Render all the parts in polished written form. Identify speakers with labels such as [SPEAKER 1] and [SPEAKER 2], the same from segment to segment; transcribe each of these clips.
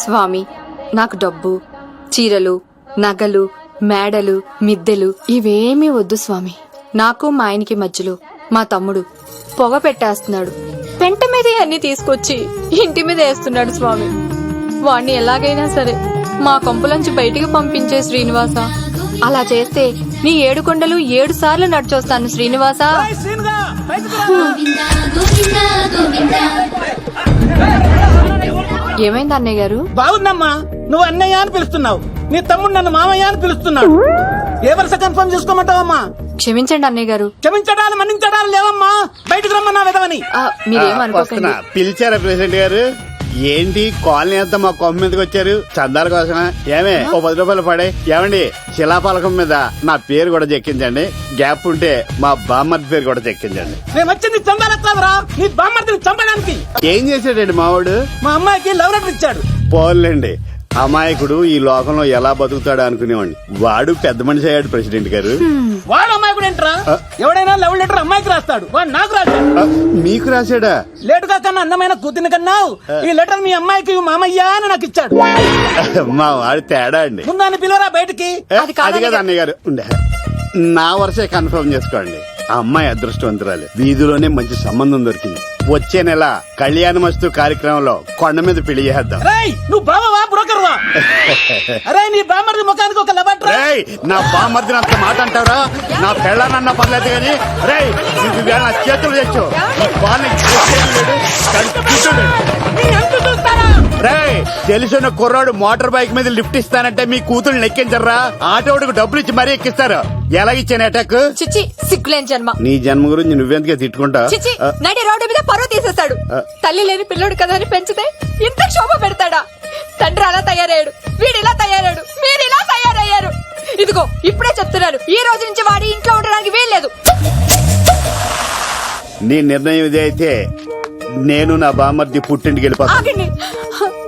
[SPEAKER 1] స్వామి, నాకు డబ్బు, చీరలు, నగలు, మేడలు, మిద్దెలు ఇవేమీ వద్దు స్వామి. నాకు మా ఆయనకి మధ్యలో మా తమ్ముడు పొగ పెట్టేస్తున్నాడు. పెంట మీద అన్ని తీసుకొచ్చి ఇంటి మీద వేస్తున్నాడు స్వామి. వాణ్ణి ఎలాగైనా సరే మా కొంపులోంచి బయటికి పంపించే శ్రీనివాస. అలా చేస్తే నీ 7 కొండలు 7 సార్లు నడిచొస్తాను శ్రీనివాస. ఏమైంది అన్నయ్య గారు?
[SPEAKER 2] బాగుందమ్మా, నువ్వు అన్నయ్య అని పిలుస్తున్నావు, నీ తమ్ముడు నన్ను మామయ్య అని పిలుస్తున్నాడు. ఏ వరుస కన్ఫర్మ్ చేసుకోమంటావమ్మా?
[SPEAKER 1] క్షమించండి అన్నయ్య గారు.
[SPEAKER 2] క్షమించడాలు మన్నించడాలు లేవమ్మా, బయటకు రమ్మన్నా విధవని.
[SPEAKER 1] మీరేమనుకోకండి.
[SPEAKER 3] పిలిచారా ప్రెసిడెంట్ గారు? ఏంటి కాలనీ అంతా మా కొమ్మ మీదకి వచ్చారు? చందాల కోసమా? ఏమే ఓ 10 రూపాయలు పడే. ఏమండి, శిలాపాలకం మీద నా పేరు కూడా చెక్కించండి. గ్యాప్ ఉంటే మా బామ్మర్ది పేరు కూడా చెక్కించండి.
[SPEAKER 2] నేను వచ్చింది చందాలరా, నీ బామ్మర్దిని చంపడానికి.
[SPEAKER 3] ఏం చేశాడండి మావాడు?
[SPEAKER 2] మా అమ్మాయికి లవ్ లెటర్ ఇచ్చాడు.
[SPEAKER 3] పోన్లేండి, అమాయకుడు ఈ లోకంలో ఎలా బతుకుతాడు అనుకునేవాడిని. వాడు పెద్ద మనిషి అయ్యాడు ప్రెసిడెంట్ గారు.
[SPEAKER 2] వాడు అమ్మాయికుడు ఏంట్రా? ఎవడైనా లవ్ లెటర్ అమ్మాయికి రాస్తాడు, వాడు నాకు రాశాడు.
[SPEAKER 3] మీకు రాశాడా?
[SPEAKER 2] లేటుగా కన్నా అందమైన కూతుని కన్నావు, ఈ లెటర్ మీ అమ్మాయికి మామయ్య అని నాకు ఇచ్చాడు.
[SPEAKER 3] మా వాడు తేడా అండి.
[SPEAKER 2] ముందాన్ని పిలవరా బయటికి.
[SPEAKER 3] అది కాదు అన్నయ్య గారు, ఉండే నా వరుసే కన్ఫర్మ్ చేసుకోండి. ఆ అమ్మాయి అదృష్టవంతురాలు, వీధిలోనే మంచి సంబంధం దొరికింది. వచ్చే నెల కళ్యాణమస్తు కార్యక్రమంలో కొండ మీద పెళ్లి చేద్దాం.
[SPEAKER 2] నువ్వు బావా బ్రోకర్వా? అరే నీ బామ్మర్ది ముఖానికి ఒక లెటర్.
[SPEAKER 3] నా బామ్మర్దిని అంత మాట అంటారా? నా పెళ్ళనన్నా పర్లేదు కానీ రేయ్, నా చేతులు తెచ్చు. రేయ్, తెలిసిన కుర్రాడు మోటార్ బైక్ మీద లిఫ్ట్ ఇస్తానంటే మీ కూతురు ఎక్కించరా? ఆటోడికి డబ్బులు ఇచ్చి మరీ ఎక్కిస్తారు. ఎలాగిచ్చాను అటాక్?
[SPEAKER 1] చిచ్చి, సిగ్గులేని జన్మ.
[SPEAKER 3] నీ జన్మ గురించి నువ్వెందుకే తిట్టుకుంటా?
[SPEAKER 1] చిచ్చి, నడి రోడ్డు మీద పరువు తీసేస్తాడు. తల్లి లేని పిల్లోడు కదా అని పెంచితే ఇంత శోభ పెడతాడా? తండ్రి అలా తయారయ్యాడు, వీడిలా తయారయ్యాడు, మీరిలా తయారయ్యారు. ఇదిగో ఇప్పుడే చెప్తున్నాను, ఈ రోజు నుంచి వాడి ఇంట్లో ఉండడానికి వీల్లేదు.
[SPEAKER 3] నీ నిర్ణయం ఇదే అయితే నేను నా బామ్మర్ది పుట్టింటికి వెళ్ళిపోతాను.
[SPEAKER 1] ఆగండి,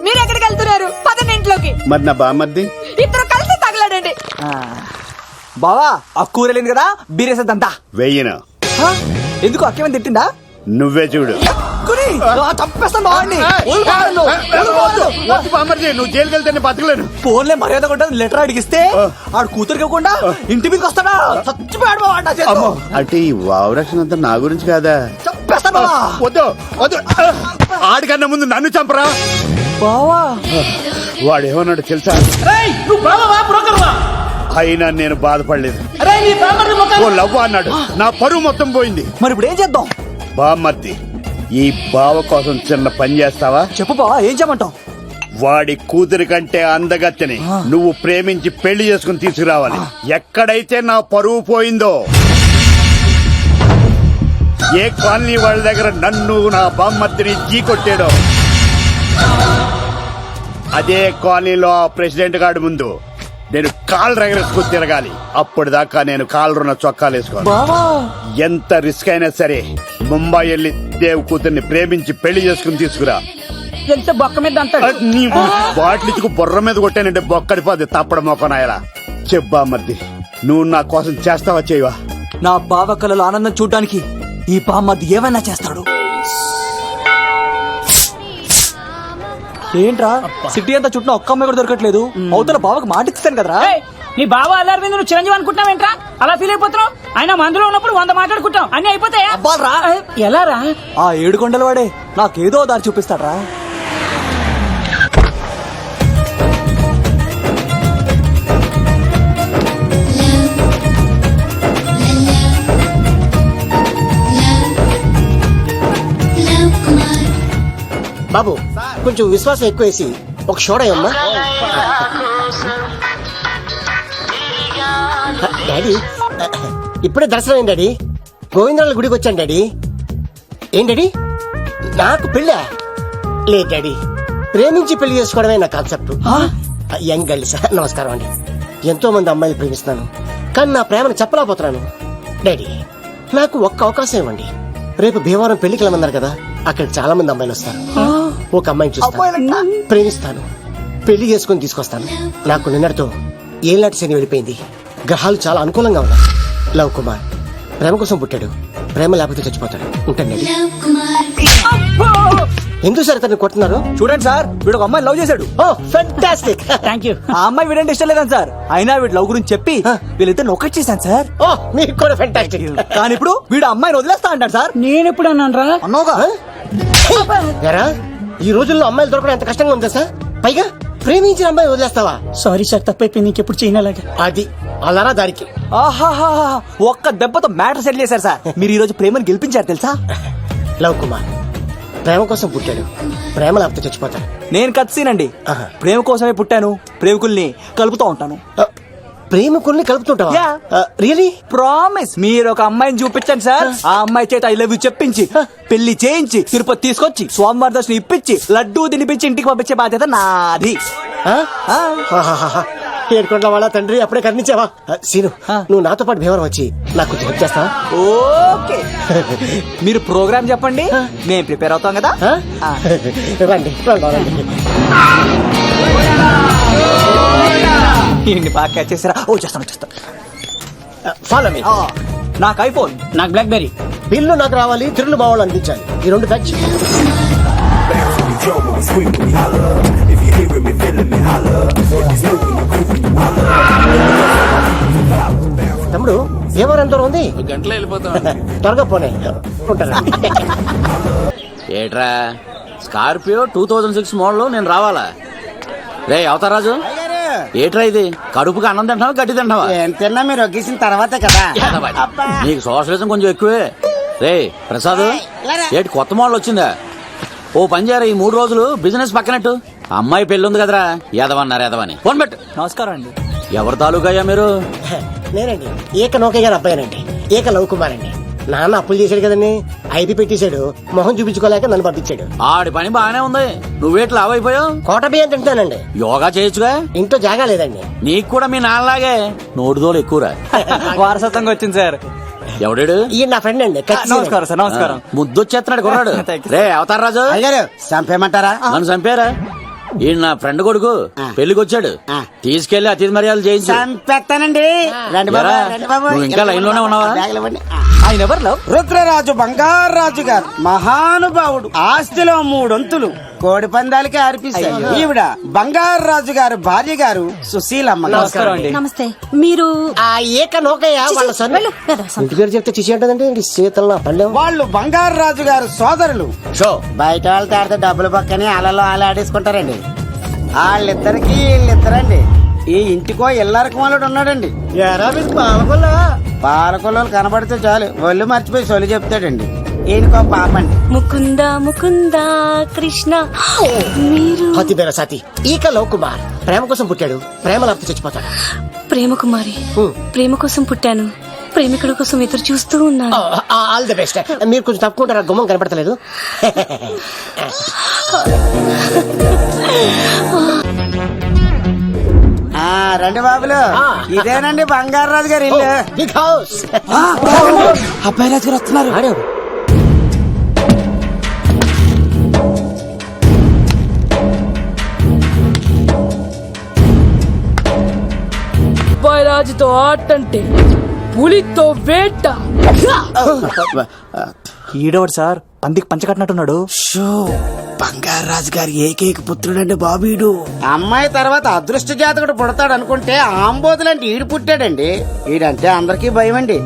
[SPEAKER 1] మీరెక్కడికి వెళ్తున్నారు? పదండి ఇంట్లోకి.
[SPEAKER 3] మరి నా బామ్మర్ది?
[SPEAKER 1] ఇద్దరు కలిసి తగలడండి.
[SPEAKER 4] బావా, ఆ కూరలేను కదా, బీరేసేద్దంతా.
[SPEAKER 3] వెయ్యను.
[SPEAKER 4] ఎందుకు అక్కేమని తిట్టిందా?
[SPEAKER 3] నువ్వే చూడు.
[SPEAKER 4] చంపేస్తాను బావాడిని.
[SPEAKER 3] నువ్వు జైలుకి వెళ్తే బతకలేను.
[SPEAKER 4] ఫోన్లే మర్యాద కొట్టా లెటర్ అడిగిస్తే ఆడు కూతురికి ఇవ్వకుండా ఇంటి మీదకి వస్తాడా? చచ్చిపోయాడు బావా.
[SPEAKER 3] అంటే ఈ వావరక్షణ అంతా నా గురించి కాదా?
[SPEAKER 4] చంపేస్తాను.
[SPEAKER 3] వద్దు వద్దు, ఆడికన్నా ముందు నన్ను చంపరా
[SPEAKER 4] బావా.
[SPEAKER 3] వాడేమన్నాడు తెలుసా?
[SPEAKER 2] నువ్వు బావా బ్రోకర్వా?
[SPEAKER 3] అయినా నేను బాధపడలేదు. ఓ లవ్వ అన్నాడు, నా పరువు మొత్తం పోయింది.
[SPEAKER 4] మరి ఇప్పుడు ఏం చేద్దాం?
[SPEAKER 3] బామ్మర్ది, ఈ బావ కోసం చిన్న పని చేస్తావా?
[SPEAKER 4] చెప్పు బావా, ఏం చేయమంటావు?
[SPEAKER 3] వాడి కూతురి కంటే అందగత్తెని నువ్వు ప్రేమించి పెళ్లి చేసుకుని తీసుకురావాలి. ఎక్కడైతే నా పరువు పోయిందో, ఏ కాలనీ వాళ్ళ దగ్గర నన్ను నా బామ్మర్దిని చీకొట్టాడో, అదే కాలనీలో ఆ ప్రెసిడెంట్ గారి ముందు నేను కాళ్ళు రగరేసుకుని తిరగాలి. అప్పటిదాకా నేను కాళ్ళరున్న చొక్కాలు వేసుకోవాలి. ఎంత రిస్క్ అయినా సరే ముంబై వెళ్ళి దేవ్ కూతుర్ని ప్రేమించి పెళ్లి చేసుకుని తీసుకురా.
[SPEAKER 2] ఎంత బొక్క మీద అంటాడు?
[SPEAKER 3] బాటిలిచ్చుకు బుర్ర మీద కొట్టానంటే బొక్కడిపోద్ది తప్పడ మొక్కనాయలా. చెప్పా మర్ది, నువ్వు నా కోసం చేస్తావా చేయవా?
[SPEAKER 4] నా బావ కళలో ఆనందం చూడడానికి ఈ బామ్మది ఏమైనా చేస్తాడు. ఏంట్రా సిటీ అంతా చుట్టూ ఒక్క అమ్మాయి కూడా దొరకట్లేదు. అవతల బావకు మాట ఇస్తాను కదరా.
[SPEAKER 2] నీ బావ అల్లరి మీద నువ్వు చిరంజీవి అనుకుంటున్నావేంట్రా? అలా ఫీల్ అయిపోతున్నావు. ఆయన మందులో ఉన్నప్పుడు 100 మాట్లాడుకుంటాం, అన్ని అయిపోతాయా? ఎలా రా?
[SPEAKER 4] ఆ 7 కొండల వాడే నాకేదో దారి చూపిస్తాడ్రా.
[SPEAKER 5] బాబు, కొంచెం విశ్వాసం ఎక్కువేసి ఒక షోడయమ్మా. డాడీ, ఇప్పుడే దర్శనం అయింది డాడీ. గోవిందరాల గుడికి వచ్చాను డాడీ. ఏం డాడీ, నాకు పెళ్ళా? లేదు డాడీ, ప్రేమించి పెళ్లి చేసుకోవడమే నా కాన్సెప్ట్. యంగ్ గర్ల్స్, నమస్కారం అండి. ఎంతో మంది అమ్మాయిలు ప్రేమిస్తున్నాను, కానీ నా ప్రేమను చెప్పలేకపోతున్నాను. డాడీ, నాకు ఒక్క అవకాశం ఇవ్వండి. రేపు భీమవరం పెళ్లికి వెళ్ళమన్నారు కదా, అక్కడ చాలా మంది అమ్మాయిలు వస్తారు. ఒక అమ్మాయిని చూస్తాను, ప్రేమిస్తాను, పెళ్లి చేసుకుని తీసుకొస్తాను. నాకు నిన్నటితో ఏలాంటి శని వెళ్ళిపోయింది. గ్రహాలు చాలా అనుకూలంగా ఉన్నాయి. లవ్ కుమార్ ప్రేమ కోసం పుట్టాడు, ప్రేమ లేకపోతే చచ్చిపోతాడు. ఉంటాను. ఎందుకు సార్ అతన్ని కొడుతున్నారు?
[SPEAKER 4] చూడండి సార్, వీడు ఒక అమ్మాయి లవ్ చేశాడు.
[SPEAKER 5] Oh fantastic.
[SPEAKER 2] Thank you.
[SPEAKER 4] ఆ అమ్మాయి వీడంటే ఇష్టం లేదని సార్, అయినా వీడు లవ్ గురించి చెప్పి వీళ్ళిద్దరు ఒకటి చేశాను సార్.
[SPEAKER 5] ఓ మీకు కూడా ఫెంటాస్టిక్.
[SPEAKER 4] కానీ ఇప్పుడు వీడు అమ్మాయిని వదిలేస్తా అంటాడు సార్.
[SPEAKER 2] నేను ఎప్పుడు అన్నాను రా?
[SPEAKER 4] అన్నోగా
[SPEAKER 5] ఎరా ఈ రోజుల్లో అమ్మాయిలు దొరకడం ఎంత కష్టంగా ఉందా సార్? పైగా ప్రేమించిన అమ్మాయి వదిలేస్తావా?
[SPEAKER 2] సారీ సార్, తప్పైపోయింది. ఇంకెప్పుడు చేయనలాగా.
[SPEAKER 5] అది అలారా దారికి.
[SPEAKER 4] ఆహాహా, ఒక్క దెబ్బతో మ్యాటర్ సెటిల్ చేశారు సార్. మీరు ఈ రోజు ప్రేమను గెలిపించారు తెలుసా?
[SPEAKER 5] లవ్ కుమార్ ప్రేమ కోసం పుట్టాడు, ప్రేమ లేకపోతే చచ్చిపోతాడు.
[SPEAKER 4] నేను కత్సీనండి.
[SPEAKER 5] ఆహా.
[SPEAKER 4] ప్రేమ కోసమే పుట్టాను, ప్రేమికుల్ని కలుపుతూ ఉంటాను.
[SPEAKER 5] ప్రేమికుల్ని కలుపుతుంటావా?
[SPEAKER 4] Yeah.
[SPEAKER 5] రియలీ?
[SPEAKER 4] ప్రామిస్. మీరు ఒక అమ్మాయిని చూపించండి సార్, ఆ అమ్మాయి చేత ఐ లవ్ యూ చెప్పించి పెళ్లి చేయించి తిరుపతి తీసుకొచ్చి స్వామివారి దర్శనం ఇప్పించి లడ్డూ తినిపించి ఇంటికి పంపించే బాధ్యత నాది.
[SPEAKER 5] ఏడుకొండల వాళ్ళ తండ్రి అప్పుడే కర్ణించావా? సీను నువ్వు నాతో పాటు భీవరం వచ్చి నాకు కొంచెం హెల్ప్ చేస్తావా?
[SPEAKER 4] ఓకే. మీరు ప్రోగ్రామ్ చెప్పండి, నేను ప్రిపేర్ అవుతాం కదా.
[SPEAKER 5] రండి రండి.
[SPEAKER 4] ఏంటి బాగా క్యాచ్ చేసారా? ఓ చేస్తాను.
[SPEAKER 5] Follow me.
[SPEAKER 4] నాకు ఐఫోన్.
[SPEAKER 2] నాకు బ్లాక్ బెర్రీ.
[SPEAKER 5] బిల్లు నాకు రావాలి, తిరులు బావాలు అందించాలి. ఈ రెండు ఖర్చు. తమ్ముడు ఏమో ఎంత ఉంది?
[SPEAKER 6] గంటలో వెళ్ళిపోతాం.
[SPEAKER 5] త్వరగా పోనీ ఉంటాను.
[SPEAKER 6] ఏట్రా స్కార్పియో 2006 మోడల్ నేను రావాలా? రే అవతారాజు, ఏట్రా ఇది? కడుపుకి అన్నం తింటావా గడ్డి తింటావా?
[SPEAKER 7] తిన్నా మీరు ఒగ్గేసిన తర్వాతే కదా.
[SPEAKER 6] నీకు సోషలిజం కొంచెం ఎక్కువే. రే ప్రసాద్, ఏటి కొత్త మోడల్ వచ్చిందా? ఓ పని చేయరా, ఈ 3 రోజులు బిజినెస్ పక్కనట్టు. అమ్మాయి పెళ్లి ఉంది కదరా, ఎదవన్నారు ఎదవని. ఫోన్ పెట్టు.
[SPEAKER 4] నమస్కారం అండి.
[SPEAKER 6] ఎవరి తాలూకా అయ్యా మీరు?
[SPEAKER 5] నేనండి ఏక నౌకయ్య గారు అబ్బాయినండి, ఏక లవ్ కుమార్ అండి. నాన్న అప్పులు చేశాడు కదండి, ఐపీ పెట్టేశాడు. మొహం చూపించుకోలేక నన్ను పంపించాడు.
[SPEAKER 6] ఆడి పని బాగానే ఉంది, నువ్వేట్లు లావైపోయావు?
[SPEAKER 5] కోట బియ్యం తింటానండి.
[SPEAKER 6] యోగా చేయొచ్చుగా.
[SPEAKER 5] ఇంట్లో జాగా లేదండి.
[SPEAKER 6] నీకు కూడా మీ నాన్నలాగే నోటిదోలు ఎక్కువరా.
[SPEAKER 4] వారసత్వంగా వచ్చింది సార్.
[SPEAKER 6] ఎవడాడు?
[SPEAKER 5] ఈయన నా ఫ్రెండ్ అండి.
[SPEAKER 4] నమస్కారం సార్. నమస్కారం.
[SPEAKER 6] ముద్దొచ్చేస్తున్నాడు కొన్నాడు.
[SPEAKER 4] Thank you.
[SPEAKER 6] రే అవతార్ రాజు,
[SPEAKER 7] అయ్యారు చంపేయమంటారా?
[SPEAKER 6] నన్ను చంపారా? ఈయన నా ఫ్రెండ్ కొడుకు పెళ్లికి వచ్చాడు, తీసుకెళ్లి అతిథి మర్యాదలు చేయించు.
[SPEAKER 7] చంపేస్తానండి. రండి బాబు,
[SPEAKER 6] ఎరా,
[SPEAKER 7] రండి బాబు.
[SPEAKER 6] నువ్వు ఇంకా లైన్ లోనే ఉన్నావా?
[SPEAKER 7] బ్యాగులు ఇవ్వండి.
[SPEAKER 4] ఆయన ఎవరు లవ్?
[SPEAKER 7] రుద్రరాజు బంగారాజు గారు మహానుభావుడు. ఆస్తిలో 3 వంతులు కోడి పందాలకి అర్పిస్తారు. ఈవిడ బంగారాజు గారు భార్య గారు సుశీలమ్మ.
[SPEAKER 4] నమస్కారం అండి.
[SPEAKER 1] నమస్తే. మీరు
[SPEAKER 5] ఆ ఏక నౌకయ్య వాళ్ళ సన్. ఇంటి పేరు చెప్తే చిచి ఉంటదండి. శీతల పల్లెం.
[SPEAKER 7] వాళ్ళు బంగారాజు గారు సోదరులు. బయట వాళ్ళతో ఆడితే డబ్బులు పక్కనే అలలో అలా ఆడేసుకుంటారండి. వాళ్ళిద్దరికి వీళ్ళిద్దరండి. ఈ ఇంటికో ఇల్లరకం వాళ్ళడు ఉన్నాడండి. పాలకొల్లు కనబడితే చాలు ఒళ్ళు మర్చిపోయి సొలి చెప్తాడండి. ఈయనకో పాపండి.
[SPEAKER 1] ముకుంద ముకుంద కృష్ణ. మీరు
[SPEAKER 5] హతి బేర సాతి ఈక లవ్ కుమార్ ప్రేమ కోసం పుట్టాడు, ప్రేమ లేకపోతే చచ్చిపోతాడు.
[SPEAKER 1] ప్రేమ కుమారి. ప్రేమ కోసం పుట్టాను, ప్రేమికుడి కోసం ఎదురు చూస్తూ ఉన్నాను.
[SPEAKER 5] All the best. మీరు కొంచెం తప్పుకుంటారా? గుమ్మం కనపడతలేదు.
[SPEAKER 7] రండి బాబులు, ఇదేనండి బంగారాజు గారి ఇల్లు.
[SPEAKER 5] Big house.
[SPEAKER 7] అబ్బాయి రాజు గారు వస్తున్నారు.
[SPEAKER 8] రాజుతో ఆటంటే పులితో వేట.
[SPEAKER 4] ఈడోడు సార్, పందికి పంచకట్టినట్టున్నాడు.
[SPEAKER 7] బంగారాజు గారి ఏకైక పుత్రుడండి బాబీడు. అమ్మాయి తర్వాత అదృష్ట జాతకుడు పుడతాడు అనుకుంటే ఆంబోతులంటే ఈడు పుట్టాడండి. ఈడంటే అందరికీ భయం అండి.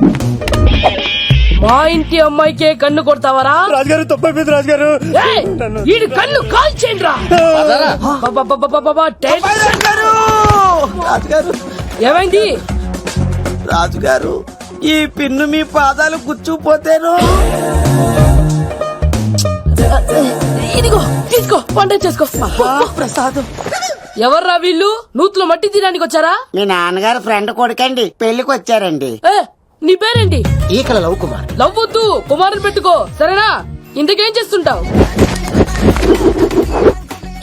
[SPEAKER 8] మా ఇంటి అమ్మాయికే కన్ను కొడతావరా?
[SPEAKER 3] రాజుగారు తప్పైపోయింది రాజుగారు.
[SPEAKER 8] ఏయ్, ఈడి కన్ను కాల్చేయండి రా.
[SPEAKER 7] రాజుగారు,
[SPEAKER 8] ఏమైంది?
[SPEAKER 7] రాజుగారు, ఈ పిన్ను మీ పాదాలు గుచ్చుకుపోతేను.
[SPEAKER 8] ఇదిగో తీసుకో, వంట చేసుకో.
[SPEAKER 7] ప్రసాదం.
[SPEAKER 8] ఎవర్రా వీళ్ళు? నూతులో మట్టి తీయడానికి వచ్చారా?
[SPEAKER 7] మీ నాన్నగారు ఫ్రెండ్ కొడుకండి, పెళ్లికి వచ్చారండి.
[SPEAKER 8] ఏ, నీ పేరేంటి?
[SPEAKER 5] ఈకల లవ్ కుమార్.
[SPEAKER 8] లవ్వొద్దు, కుమారుని పెట్టుకో సరేనా? ఇంతకేం చేస్తుంటావు?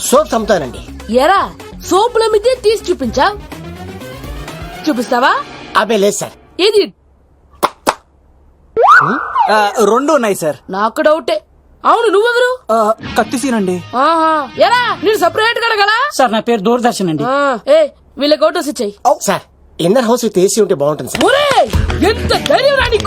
[SPEAKER 5] సోప్స్ అమ్ముతానండి.
[SPEAKER 8] ఎరా సోపుల మీద తీసి చూపించా? చూపిస్తావా?
[SPEAKER 5] అబ్బే లేదు సార్.
[SPEAKER 8] ఏది?
[SPEAKER 4] 2 ఉన్నాయి సార్.
[SPEAKER 8] నాకు డౌటే. అవును, నువ్వెవరు?
[SPEAKER 4] కత్తిసీనండి.
[SPEAKER 8] ఆహా, ఎరా నేను సపరేట్ కడగలా?
[SPEAKER 2] సార్ నా పేరు దూరదర్శన్ అండి.
[SPEAKER 8] ఏ వీళ్ళకి అవుటోస్ ఇచ్చాయి.
[SPEAKER 5] Sir inner house with AC ఉంటే బాగుంటుంది సార్.
[SPEAKER 8] ఎంత ధైర్యం రా నీకు?